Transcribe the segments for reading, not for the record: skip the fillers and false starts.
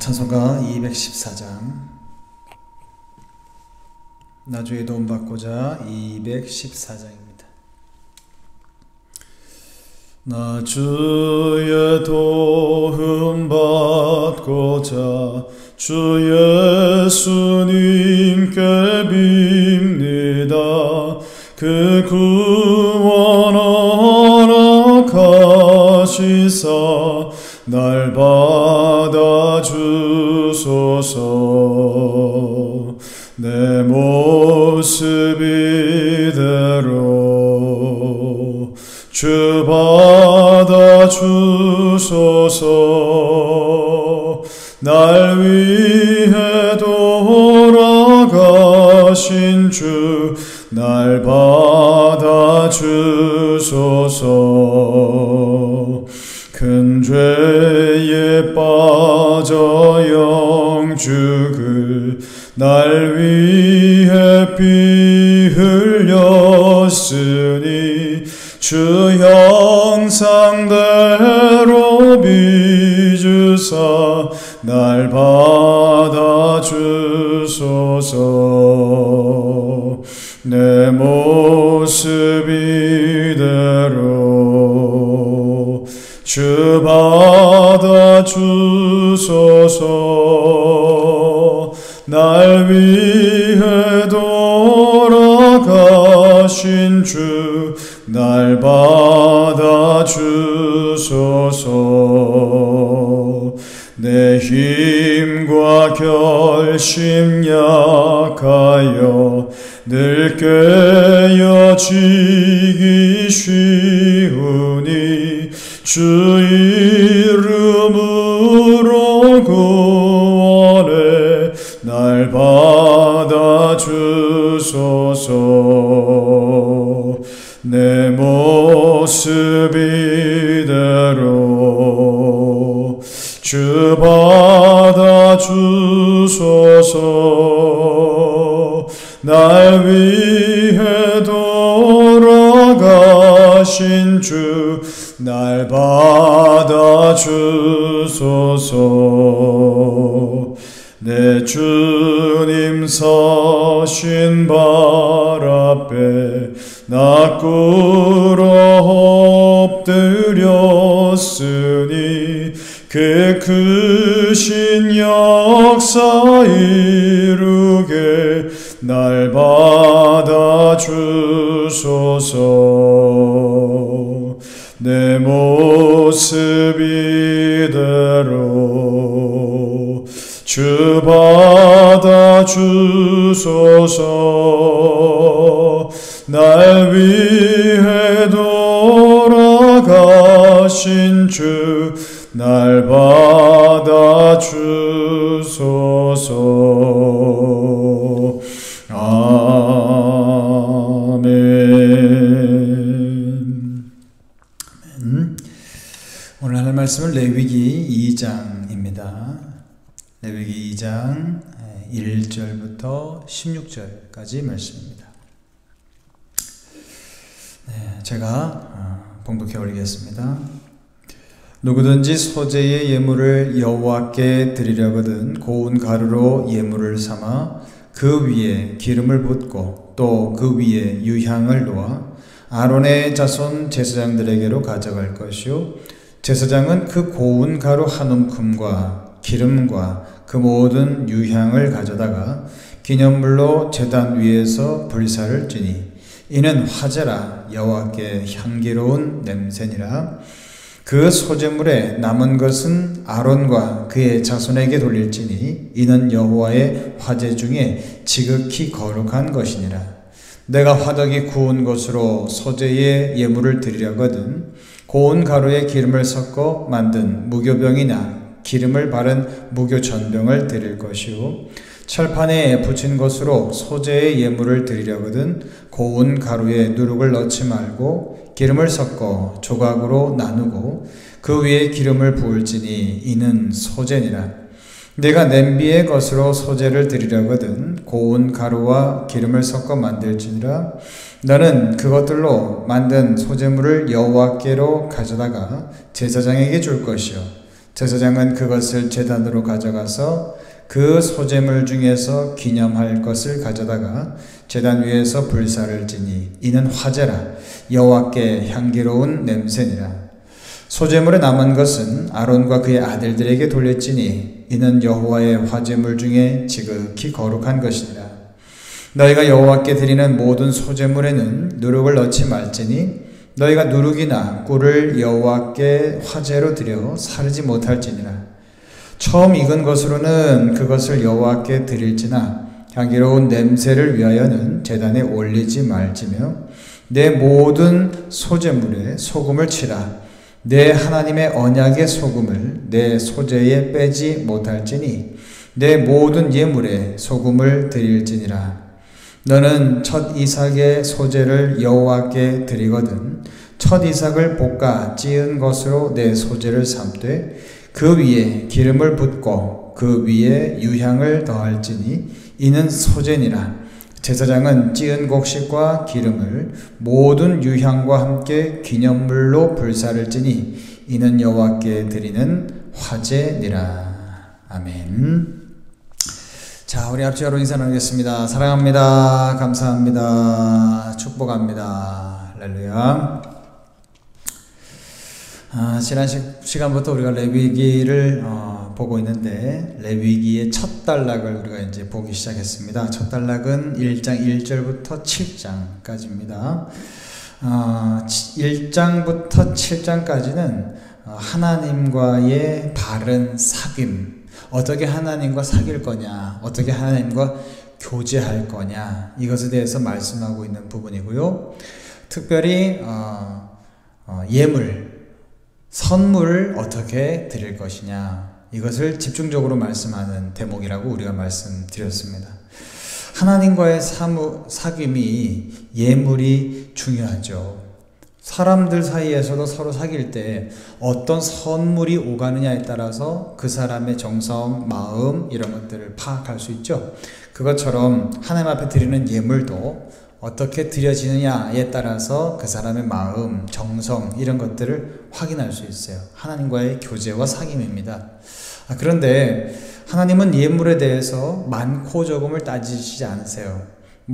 찬송가 214장 나 주의 도움 받고자 214장입니다. 나 주의 도움 받고자 주 예수님께 빕니다. 그 구원 허락하시사 날 받아주소서. 내 모습 이대로 주 받아주소서. 날 위해 돌아가신 주 날 받아주소서. 큰 죄에 빠져 영죽을 날 위해 피 흘렸으니 주 형상대로 빚으사 날 받아주소서. 내 모습 이대로 주 받아주소서. 날 위해 돌아가신 나가신 주 날 받아주소서. 내 힘과 결심 약하여 늘 깨어지기 쉬우니 주 이름으로 구원해 날 받아주소서. 내 모습 이대로 주 받아주소서. 날 위해 돌아가신 주 날 받아주소서. 내 주님 서신 발 앞에 나 꿇어 엎드렸으니 그 크신 역사 이루게 날 받아주소서. 내 모습 이대로 주 받아주소서. 날 위해 돌아가신 주 날 받아주소서. 아멘. 오늘 하는 말씀은 레위기 2장입니다. 레위기 2장 1절부터 16절까지 말씀입니다. 제가 봉독해 올리겠습니다. 누구든지 소재의 예물을 여호와께 드리려거든 고운 가루로 예물을 삼아 그 위에 기름을 붓고 또 그 위에 유향을 놓아 아론의 자손 제사장들에게로 가져갈 것이요 제사장은 그 고운 가루 한 움큼과 기름과 그 모든 유향을 가져다가 기념물로 제단 위에서 불사를 찌니 이는 화제라 여호와께 향기로운 냄새니라. 그 소제물에 남은 것은 아론과 그의 자손에게 돌릴지니 이는 여호와의 화제 중에 지극히 거룩한 것이니라. 내가 화덕이 구운 것으로 소제의 예물을 드리려거든 고운 가루에 기름을 섞어 만든 무교병이나 기름을 바른 무교전병을 드릴 것이요 철판에 붙인 것으로 소재의 예물을 드리려거든 고운 가루에 누룩을 넣지 말고 기름을 섞어 조각으로 나누고 그 위에 기름을 부을지니 이는 소제니라. 내가 냄비의 것으로 소제를 드리려거든 고운 가루와 기름을 섞어 만들지니라. 너는 그것들로 만든 소제물을 여호와께로 가져다가 제사장에게 줄 것이요 제사장은 그것을 제단으로 가져가서 그 소제물 중에서 기념할 것을 가져다가 제단 위에서 불사를 지니 이는 화제라 여호와께 향기로운 냄새니라. 소제물에 남은 것은 아론과 그의 아들들에게 돌릴지니 이는 여호와의 화제물 중에 지극히 거룩한 것이니라. 너희가 여호와께 드리는 모든 소제물에는 누룩을 넣지 말지니 너희가 누룩이나 꿀을 여호와께 화제로 드려 사르지 못할지니라. 처음 익은 것으로는 그것을 여호와께 드릴지나 향기로운 냄새를 위하여는 제단에 올리지 말지며 내 모든 소제물에 소금을 치라. 내 하나님의 언약의 소금을 내 소제에 빼지 못할지니 내 모든 예물에 소금을 드릴지니라. 너는 첫 이삭의 소제를 여호와께 드리거든 첫 이삭을 볶아 찌은 것으로 내 소제를 삼되 그 위에 기름을 붓고 그 위에 유향을 더할지니 이는 소제니라. 제사장은 찌은 곡식과 기름을 모든 유향과 함께 기념물로 불사를 찌니 이는 여호와께 드리는 화제니라. 아멘. 자, 우리 앞지가로 인사 나누겠습니다. 사랑합니다. 감사합니다. 축복합니다. 할렐루야. 지난 시간부터 우리가 레위기를 보고 있는데 레위기의 첫 단락을 우리가 이제 보기 시작했습니다. 첫 단락은 1장 1절부터 7장까지입니다. 1장부터 7장까지는 하나님과의 바른 사귐, 어떻게 하나님과 사귈 거냐, 어떻게 하나님과 교제할 거냐, 이것에 대해서 말씀하고 있는 부분이고요. 특별히 예물, 선물을 어떻게 드릴 것이냐, 이것을 집중적으로 말씀하는 대목이라고 우리가 말씀드렸습니다. 하나님과의 사귐이 예물이 중요하죠. 사람들 사이에서도 서로 사귈 때 어떤 선물이 오가느냐에 따라서 그 사람의 정성, 마음 이런 것들을 파악할 수 있죠. 그것처럼 하나님 앞에 드리는 예물도 어떻게 드려지느냐에 따라서 그 사람의 마음, 정성 이런 것들을 확인할 수 있어요. 하나님과의 교제와 사귐입니다. 그런데 하나님은 예물에 대해서 많고 적음을 따지시지 않으세요.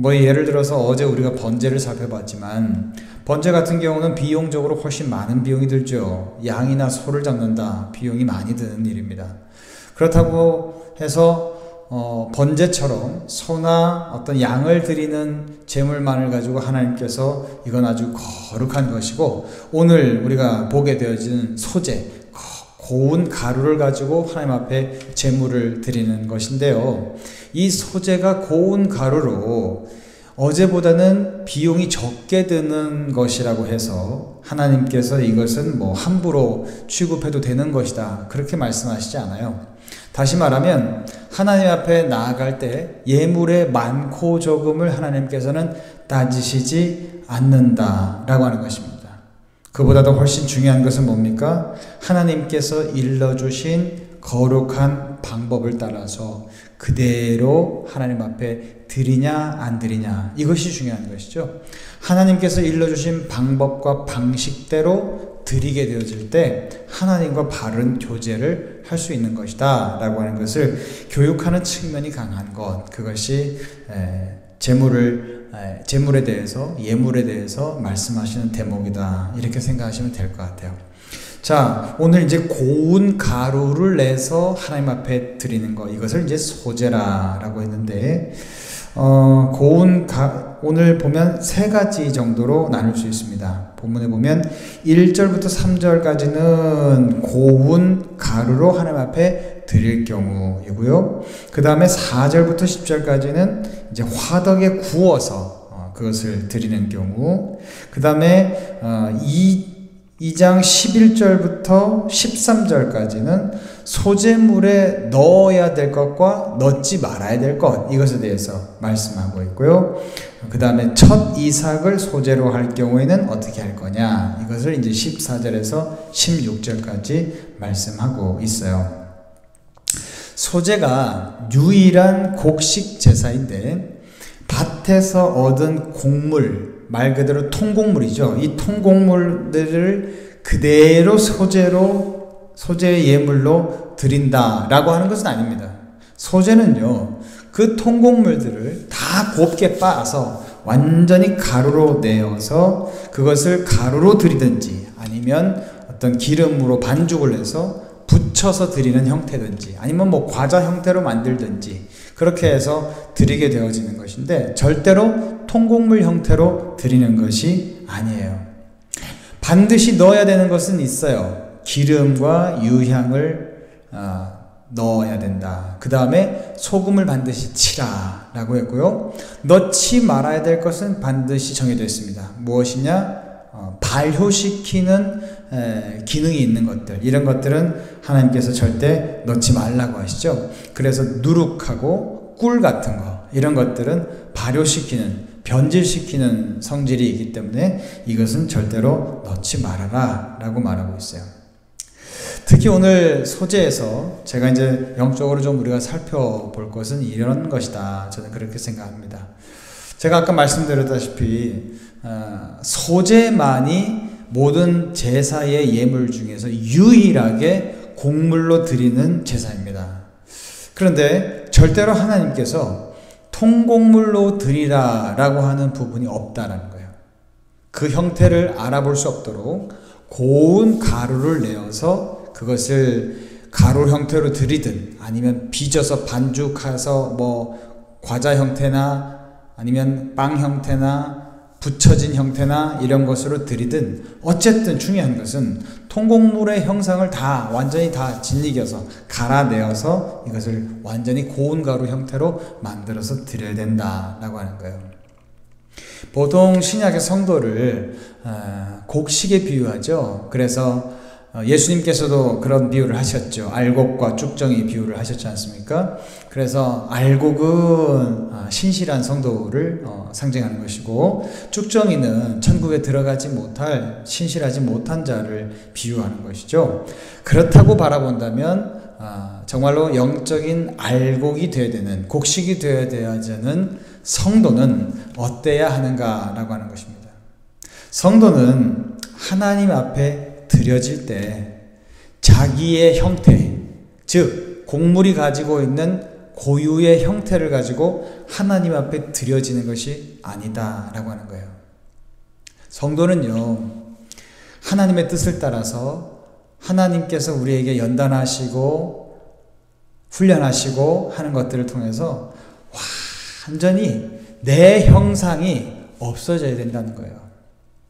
예를 들어서 어제 우리가 번제를 살펴봤지만 번제 같은 경우는 비용적으로 훨씬 많은 비용이 들죠. 양이나 소를 잡는다, 비용이 많이 드는 일입니다. 그렇다고 해서 번제처럼 소나 어떤 양을 드리는 제물만을 가지고 하나님께서 이건 아주 거룩한 것이고, 오늘 우리가 보게 되어지는 소제, 고운 가루를 가지고 하나님 앞에 제물을 드리는 것인데요. 이 소제가 고운 가루로 어제보다는 비용이 적게 드는 것이라고 해서 하나님께서 이것은 함부로 취급해도 되는 것이다, 그렇게 말씀하시지 않아요. 다시 말하면 하나님 앞에 나아갈 때 예물의 많고 적음을 하나님께서는 따지시지 않는다라고 하는 것입니다. 그보다도 훨씬 중요한 것은 뭡니까? 하나님께서 일러주신 거룩한 방법을 따라서 그대로 하나님 앞에 드리냐 안 드리냐, 이것이 중요한 것이죠. 하나님께서 일러주신 방법과 방식대로 드리게 되어질 때 하나님과 바른 교제를 할 수 있는 것이다 라고 하는 것을 교육하는 측면이 강한 것, 그것이 재물에 대해서, 예물에 대해서 말씀하시는 대목이다, 이렇게 생각하시면 될 것 같아요. 자, 오늘 이제 고운 가루를 내서 하나님 앞에 드리는 것, 이것을 이제 소제라고 했는데, 오늘 보면 세 가지 정도로 나눌 수 있습니다. 본문에 보면 1절부터 3절까지는 고운 가루로 하나님 앞에 드릴 경우이고요. 그 다음에 4절부터 10절까지는 이제 화덕에 구워서 그것을 드리는 경우, 그 다음에 2장 11절부터 13절까지는 소제물에 넣어야 될 것과 넣지 말아야 될 것, 이것에 대해서 말씀하고 있고요. 그 다음에 첫 이삭을 소제로 할 경우에는 어떻게 할 거냐, 이것을 이제 14절에서 16절까지 말씀하고 있어요. 소제가 유일한 곡식 제사인데 밭에서 얻은 곡물, 말 그대로 통곡물이죠. 이 통곡물들을 그대로 소제의 예물로 드린다라고 하는 것은 아닙니다. 소제는요, 그 통곡물들을 다 곱게 빻아서 완전히 가루로 내어서 그것을 가루로 드리든지 아니면 어떤 기름으로 반죽을 해서 붙여서 드리는 형태든지 아니면 과자 형태로 만들든지 그렇게 해서 드리게 되어지는 것인데, 절대로 통곡물 형태로 드리는 것이 아니에요. 반드시 넣어야 되는 것은 있어요. 기름과 유향을 넣어야 된다. 그 다음에 소금을 반드시 치라 라고 했고요. 넣지 말아야 될 것은 반드시 정해져 있습니다. 무엇이냐? 발효시키는 기능이 있는 것들, 이런 것들은 하나님께서 절대 넣지 말라고 하시죠. 그래서 누룩하고 꿀 같은 거, 이런 것들은 발효시키는, 변질시키는 성질이 있기 때문에 이것은 절대로 넣지 말아라 라고 말하고 있어요. 특히 오늘 소제에서 제가 이제 영적으로 좀 우리가 살펴볼 것은 이런 것이다, 저는 그렇게 생각합니다. 제가 아까 말씀드렸다시피 소제만이 모든 제사의 예물 중에서 유일하게 곡물로 드리는 제사입니다. 그런데 절대로 하나님께서 통곡물로 드리라 라고 하는 부분이 없다라는 거예요. 그 형태를 알아볼 수 없도록 고운 가루를 내어서 그것을 가루 형태로 드리든 아니면 빚어서 반죽해서 뭐 과자 형태나 아니면 빵 형태나 붙여진 형태나 이런 것으로 드리든 어쨌든 중요한 것은 통곡물의 형상을 다 완전히 다 짓이겨서 갈아내어서 이것을 완전히 고운 가루 형태로 만들어서 드려야 된다라고 하는 거예요. 보통 신약의 성도를 곡식에 비유하죠. 그래서 예수님께서도 그런 비유를 하셨죠. 알곡과 쭉정이 비유를 하셨지 않습니까? 그래서 알곡은 신실한 성도를 상징하는 것이고 쭉정이는 천국에 들어가지 못할 신실하지 못한 자를 비유하는 것이죠. 그렇다고 바라본다면 정말로 영적인 알곡이 되어야 되는, 곡식이 되어야 되는 성도는 어때야 하는가라고 하는 것입니다. 성도는 하나님 앞에 드려질 때 자기의 형태, 즉 곡물이 가지고 있는 고유의 형태를 가지고 하나님 앞에 드려지는 것이 아니다라고 하는 거예요. 성도는요, 하나님의 뜻을 따라서 하나님께서 우리에게 연단하시고 훈련하시고 하는 것들을 통해서 완전히 내 형상이 없어져야 된다는 거예요.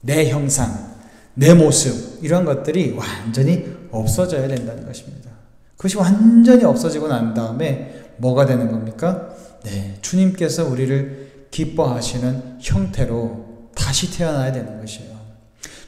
내 형상, 내 모습, 이런 것들이 완전히 없어져야 된다는 것입니다. 그것이 완전히 없어지고 난 다음에 뭐가 되는 겁니까? 네, 주님께서 우리를 기뻐하시는 형태로 다시 태어나야 되는 것이에요.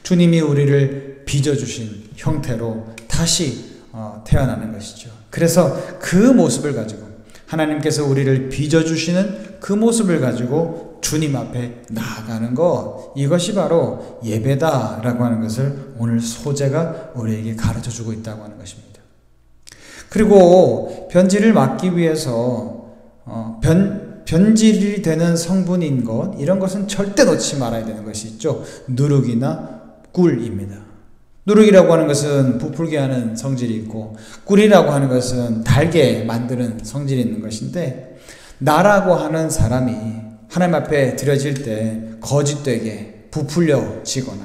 주님이 우리를 빚어주신 형태로 다시 태어나는 것이죠. 그래서 그 모습을 가지고, 하나님께서 우리를 빚어주시는 그 모습을 가지고 주님 앞에 나아가는 것, 이것이 바로 예배다라고 하는 것을 오늘 소재가 우리에게 가르쳐주고 있다고 하는 것입니다. 그리고 변질을 막기 위해서 변질이 되는 성분인 것, 이런 것은 절대 놓지 말아야 되는 것이 있죠. 누룩이나 꿀입니다. 누룩이라고 하는 것은 부풀게 하는 성질이 있고, 꿀이라고 하는 것은 달게 만드는 성질이 있는 것인데, 나라고 하는 사람이 하나님 앞에 드려질 때 거짓되게 부풀려지거나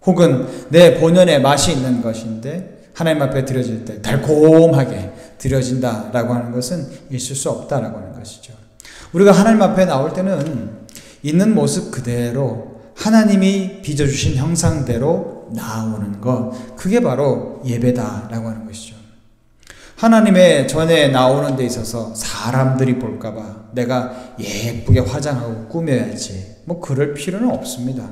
혹은 내 본연의 맛이 있는 것인데 하나님 앞에 드려질 때 달콤하게 드려진다라고 하는 것은 있을 수 없다라고 하는 것이죠. 우리가 하나님 앞에 나올 때는 있는 모습 그대로 하나님이 빚어주신 형상대로 나오는 것, 그게 바로 예배다라고 하는 것이죠. 하나님의 전에 나오는 데 있어서 사람들이 볼까봐 내가 예쁘게 화장하고 꾸며야지, 뭐 그럴 필요는 없습니다.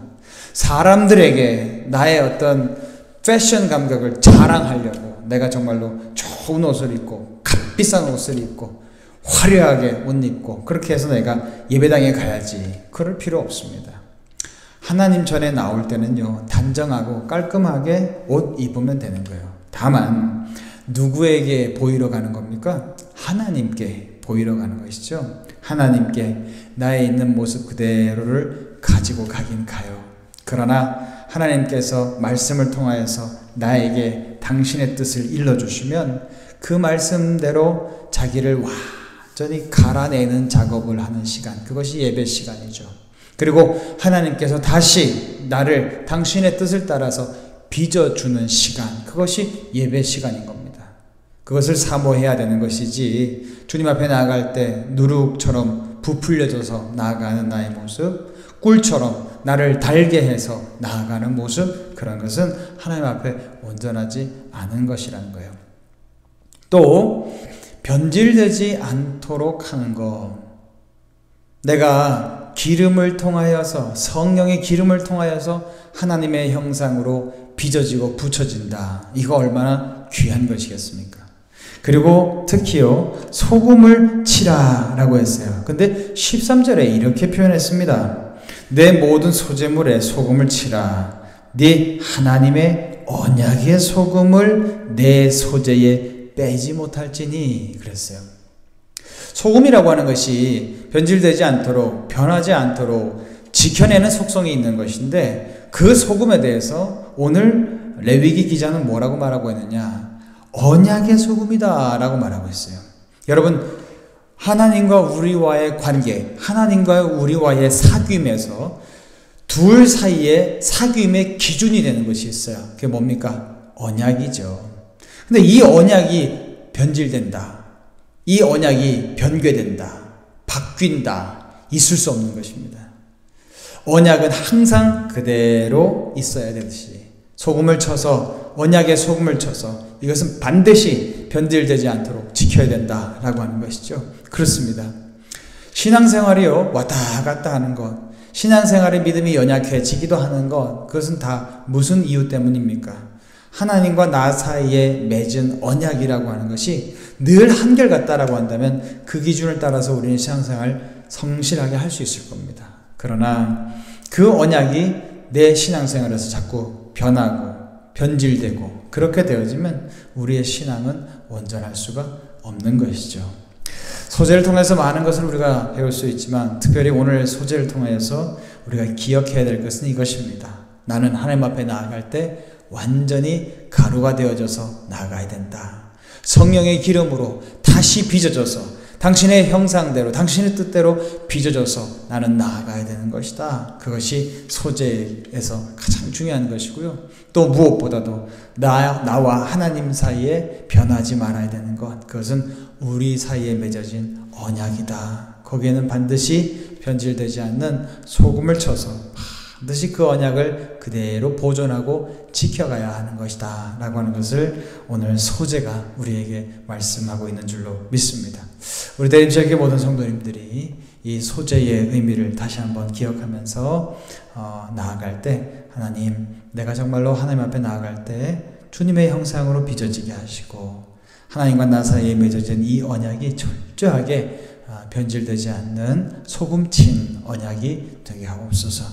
사람들에게 나의 어떤 패션 감각을 자랑하려고 내가 정말로 좋은 옷을 입고 값비싼 옷을 입고 화려하게 옷 입고 그렇게 해서 내가 예배당에 가야지, 그럴 필요 없습니다. 하나님 전에 나올 때는요, 단정하고 깔끔하게 옷 입으면 되는 거예요. 다만 누구에게 보이러 가는 겁니까? 하나님께 보이러 가는 것이죠. 하나님께 나의 있는 모습 그대로를 가지고 가긴 가요. 그러나 하나님께서 말씀을 통하여서 나에게 당신의 뜻을 일러주시면 그 말씀대로 자기를 완전히 갈아내는 작업을 하는 시간, 그것이 예배 시간이죠. 그리고 하나님께서 다시 나를 당신의 뜻을 따라서 빚어주는 시간, 그것이 예배 시간인 겁니다. 그것을 사모해야 되는 것이지, 주님 앞에 나아갈 때 누룩처럼 부풀려져서 나아가는 나의 모습, 꿀처럼 나를 달게 해서 나아가는 모습, 그런 것은 하나님 앞에 온전하지 않은 것이라는 거예요. 또 변질되지 않도록 하는 것, 내가 기름을 통하여서, 성령의 기름을 통하여서 하나님의 형상으로 빚어지고 붙여진다. 이거 얼마나 귀한 것이겠습니까? 그리고 특히요, 소금을 치라 라고 했어요. 근데 13절에 이렇게 표현했습니다. 내 모든 소재물에 소금을 치라. 네 하나님의 언약의 소금을 내 소재에 빼지 못할지니, 그랬어요. 소금이라고 하는 것이 변질되지 않도록, 변하지 않도록 지켜내는 속성이 있는 것인데, 그 소금에 대해서 오늘 레위기 기자는 뭐라고 말하고 있느냐? 언약의 소금이다 라고 말하고 있어요. 여러분, 하나님과 우리와의 관계, 하나님과 우리와의 사귐에서 둘 사이에 사귐의 기준이 되는 것이 있어요. 그게 뭡니까? 언약이죠. 근데 이 언약이 변질된다. 이 언약이 변괴된다. 바뀐다. 있을 수 없는 것입니다. 언약은 항상 그대로 있어야 되듯이 소금을 쳐서 언약에 소금을 쳐서 이것은 반드시 변질되지 않도록 지켜야 된다라고 하는 것이죠. 그렇습니다. 신앙생활이요 왔다 갔다 하는 것, 신앙생활의 믿음이 연약해지기도 하는 것, 그것은 다 무슨 이유 때문입니까? 하나님과 나 사이에 맺은 언약이라고 하는 것이 늘 한결같다라고 한다면 그 기준을 따라서 우리는 신앙생활 성실하게 할 수 있을 겁니다. 그러나 그 언약이 내 신앙생활에서 자꾸 변하고 변질되고 그렇게 되어지면 우리의 신앙은 온전할 수가 없는 것이죠. 소재를 통해서 많은 것을 우리가 배울 수 있지만 특별히 오늘 소재를 통해서 우리가 기억해야 될 것은 이것입니다. 나는 하나님 앞에 나아갈 때 완전히 가루가 되어져서 나아가야 된다. 성령의 기름으로 다시 빚어져서 당신의 형상대로 당신의 뜻대로 빚어져서 나는 나아가야 되는 것이다. 그것이 소재에서 가장 중요한 것이고요. 또 무엇보다도 나와 하나님 사이에 변하지 말아야 되는 것, 그것은 우리 사이에 맺어진 언약이다. 거기에는 반드시 변질되지 않는 소금을 쳐서 반드시 그 언약을 그대로 보존하고 지켜가야 하는 것이다 라고 하는 것을 오늘 소재가 우리에게 말씀하고 있는 줄로 믿습니다. 우리 대림지역의 모든 성도님들이 이 소재의 의미를 다시 한번 기억하면서 나아갈 때 하나님, 내가 정말로 하나님 앞에 나아갈 때 주님의 형상으로 빚어지게 하시고 하나님과 나 사이에 맺어진 이 언약이 철저하게 변질되지 않는 소금친 언약이 되게 하옵소서.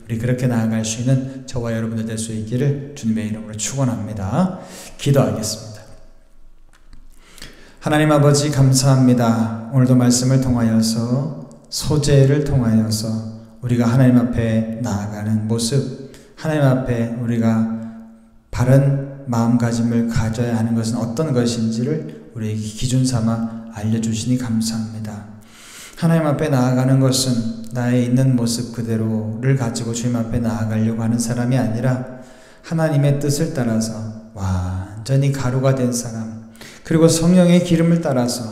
우리 그렇게 나아갈 수 있는 저와 여러분들 될 수 있기를 주님의 이름으로 축원합니다. 기도하겠습니다. 하나님 아버지 감사합니다. 오늘도 말씀을 통하여서 소재를 통하여서 우리가 하나님 앞에 나아가는 모습, 하나님 앞에 우리가 바른 마음가짐을 가져야 하는 것은 어떤 것인지를 우리에게 기준 삼아 알려주시니 감사합니다. 하나님 앞에 나아가는 것은 나의 있는 모습 그대로를 가지고 주님 앞에 나아가려고 하는 사람이 아니라 하나님의 뜻을 따라서 완전히 가루가 된 사람, 그리고 성령의 기름을 따라서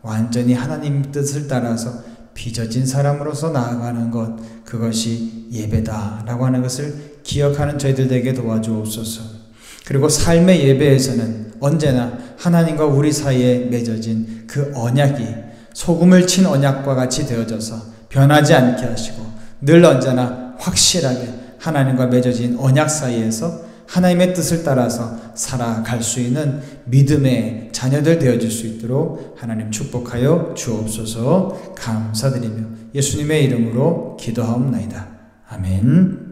완전히 하나님 뜻을 따라서 빚어진 사람으로서 나아가는 것, 그것이 예배다라고 하는 것을 기억하는 저희들 되게 도와주옵소서. 그리고 삶의 예배에서는 언제나 하나님과 우리 사이에 맺어진 그 언약이 소금을 친 언약과 같이 되어져서 변하지 않게 하시고 늘 언제나 확실하게 하나님과 맺어진 언약 사이에서 하나님의 뜻을 따라서 살아갈 수 있는 믿음의 자녀들 되어질 수 있도록 하나님 축복하여 주옵소서. 감사드리며 예수님의 이름으로 기도하옵나이다. 아멘.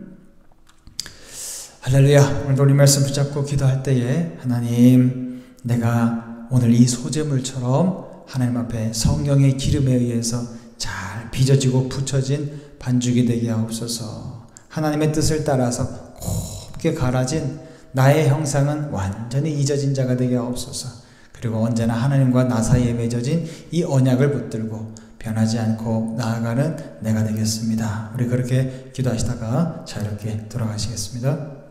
할렐루야. 오늘도 우리 말씀 붙잡고 기도할 때에 하나님, 내가 오늘 이 소재물처럼 하나님 앞에 성령의 기름에 의해서 잘 빚어지고 붙여진 반죽이 되게 하옵소서. 하나님의 뜻을 따라서 곱게 갈아진 나의 형상은 완전히 잊어진 자가 되게 하옵소서. 그리고 언제나 하나님과 나 사이에 맺어진 이 언약을 붙들고 변하지 않고 나아가는 내가 되겠습니다. 우리 그렇게 기도하시다가 자유롭게 돌아가시겠습니다.